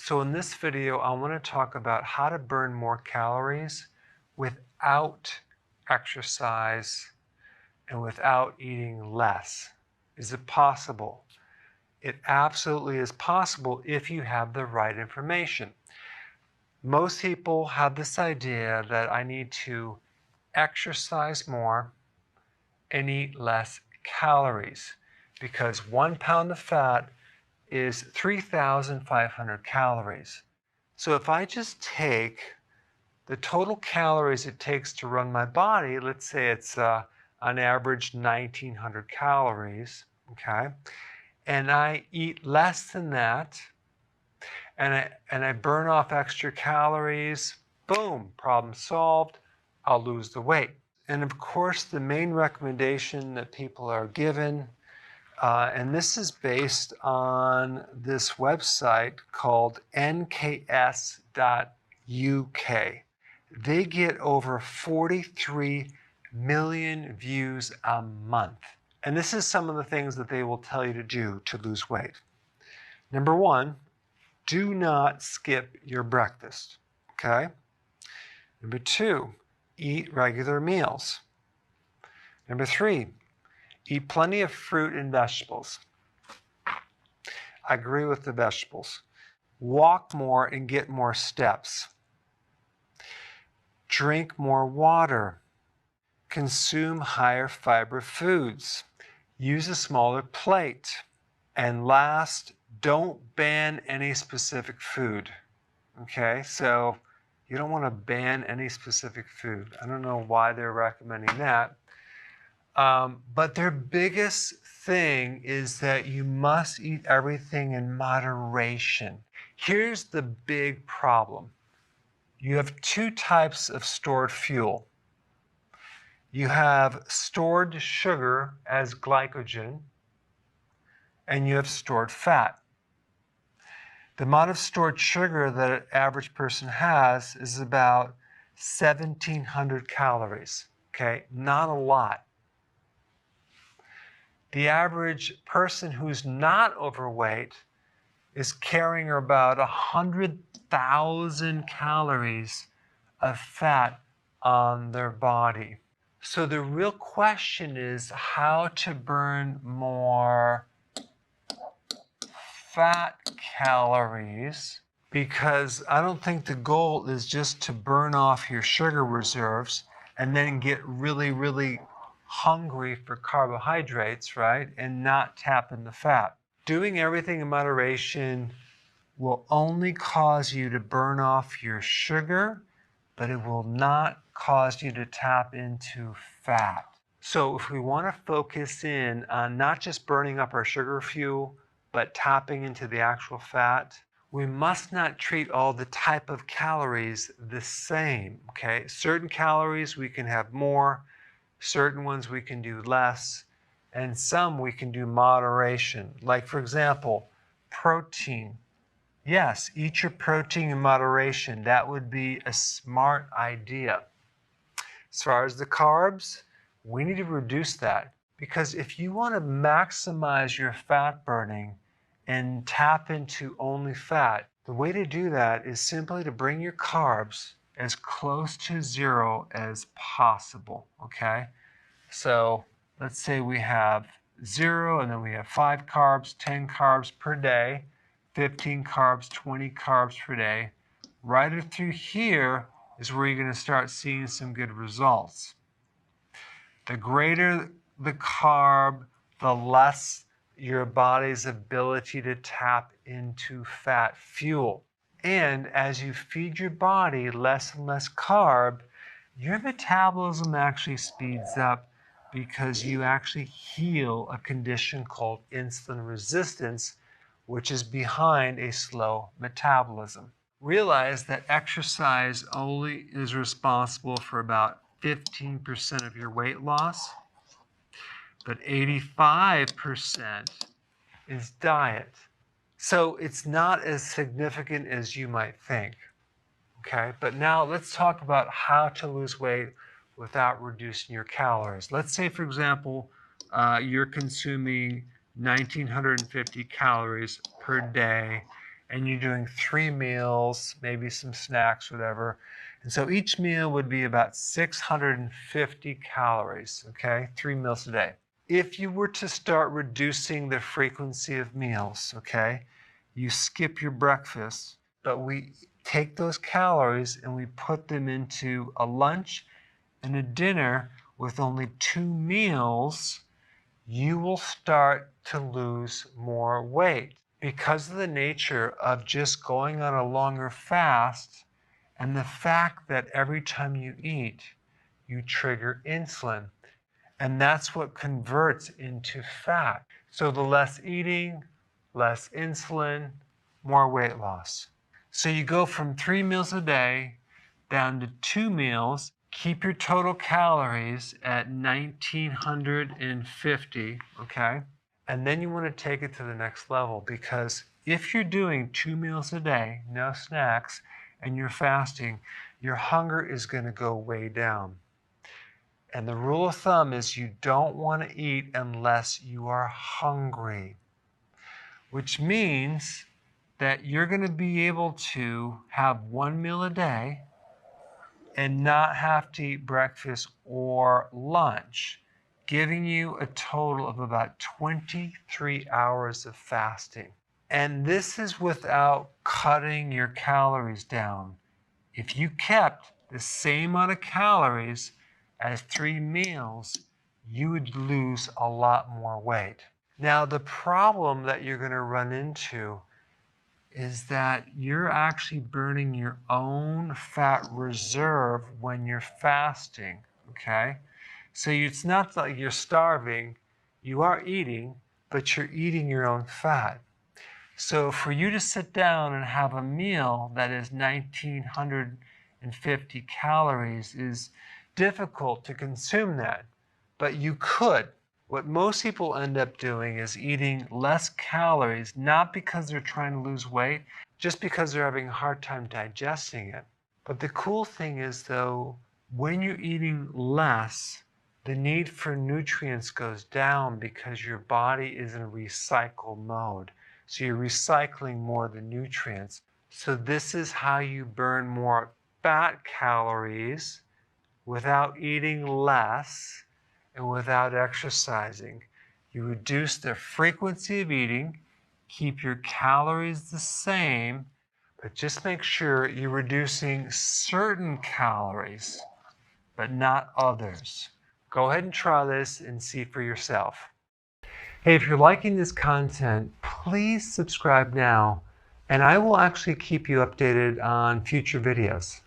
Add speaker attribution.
Speaker 1: So in this video, I want to talk about how to burn more calories without exercise and without eating less. Is it possible? It absolutely is possible if you have the right information. Most people have this idea that I need to exercise more and eat less calories because 1 pound of fat is 3,500 calories. So if I just take the total calories it takes to run my body, let's say it's on average 1,900 calories, okay? And I eat less than that, and I burn off extra calories, boom, problem solved, I'll lose the weight. And of course, the main recommendation that people are given, and this is based on this website called nks.uk. They get over 43 million views a month. And this is some of the things that they will tell you to do to lose weight. Number 1, do not skip your breakfast, okay? Number 2, eat regular meals. Number 3, eat plenty of fruit and vegetables. I agree with the vegetables. Walk more and get more steps. Drink more water. Consume higher fiber foods. Use a smaller plate. And last, don't ban any specific food. Okay, so you don't want to ban any specific food. I don't know why they're recommending that. But their biggest thing is that you must eat everything in moderation. Here's the big problem. You have 2 types of stored fuel. You have stored sugar as glycogen, and you have stored fat. The amount of stored sugar that an average person has is about 1,700 calories, okay? Not a lot. The average person who's not overweight is carrying about 100,000 calories of fat on their body. So the real question is how to burn more fat calories, because I don't think the goal is just to burn off your sugar reserves and then get really, really hungry for carbohydrates, right? And not tap into fat. Doing everything in moderation will only cause you to burn off your sugar, but it will not cause you to tap into fat. So if we want to focus in on not just burning up our sugar fuel, but tapping into the actual fat, we must not treat all the type of calories the same, okay? Certain calories we can have more, certain ones we can do less, and some we can do moderation. Like for example, protein. Yes, eat your protein in moderation. That would be a smart idea. As far as the carbs, we need to reduce that, because if you want to maximize your fat burning and tap into only fat, the way to do that is simply to bring your carbs as close to 0 as possible, okay? So let's say we have 0 and then we have 5 carbs, 10 carbs per day, 15 carbs, 20 carbs per day. Right through here is where you're going to start seeing some good results. The greater the carb, the less your body's ability to tap into fat fuel. And as you feed your body less and less carb, your metabolism actually speeds up because you actually heal a condition called insulin resistance, which is behind a slow metabolism. Realize that exercise only is responsible for about 15% of your weight loss, but 85% is diet. So it's not as significant as you might think, okay? But now let's talk about how to lose weight without reducing your calories. Let's say, for example, you're consuming 1,950 calories per day and you're doing 3 meals, maybe some snacks, whatever. And so each meal would be about 650 calories, okay? 3 meals a day. If you were to start reducing the frequency of meals, okay, you skip your breakfast, but we take those calories and we put them into a lunch and a dinner with only 2 meals, you will start to lose more weight. Because of the nature of just going on a longer fast and the fact that every time you eat, you trigger insulin. And that's what converts into fat. So the less eating, less insulin, more weight loss. So you go from 3 meals a day down to 2 meals. Keep your total calories at 1950, okay? And then you want to take it to the next level, because if you're doing 2 meals a day, no snacks, and you're fasting, your hunger is going to go way down. And the rule of thumb is you don't want to eat unless you are hungry, which means that you're going to be able to have 1 meal a day and not have to eat breakfast or lunch, giving you a total of about 23 hours of fasting. And this is without cutting your calories down. If you kept the same amount of calories as 3 meals, you would lose a lot more weight. Now, the problem that you're going to run into is that you're actually burning your own fat reserve when you're fasting, okay? So it's not like you're starving, you are eating, but you're eating your own fat. So for you to sit down and have a meal that is 1950 calories is difficult to consume that, but you could. What most people end up doing is eating less calories, not because they're trying to lose weight, just because they're having a hard time digesting it. But the cool thing is, though, when you're eating less, the need for nutrients goes down because your body is in recycle mode. So you're recycling more of the nutrients. So this is how you burn more fat calories without eating less and without exercising. You reduce the frequency of eating, keep your calories the same, but just make sure you're reducing certain calories, but not others. Go ahead and try this and see for yourself. Hey, if you're liking this content, please subscribe now, and I will actually keep you updated on future videos.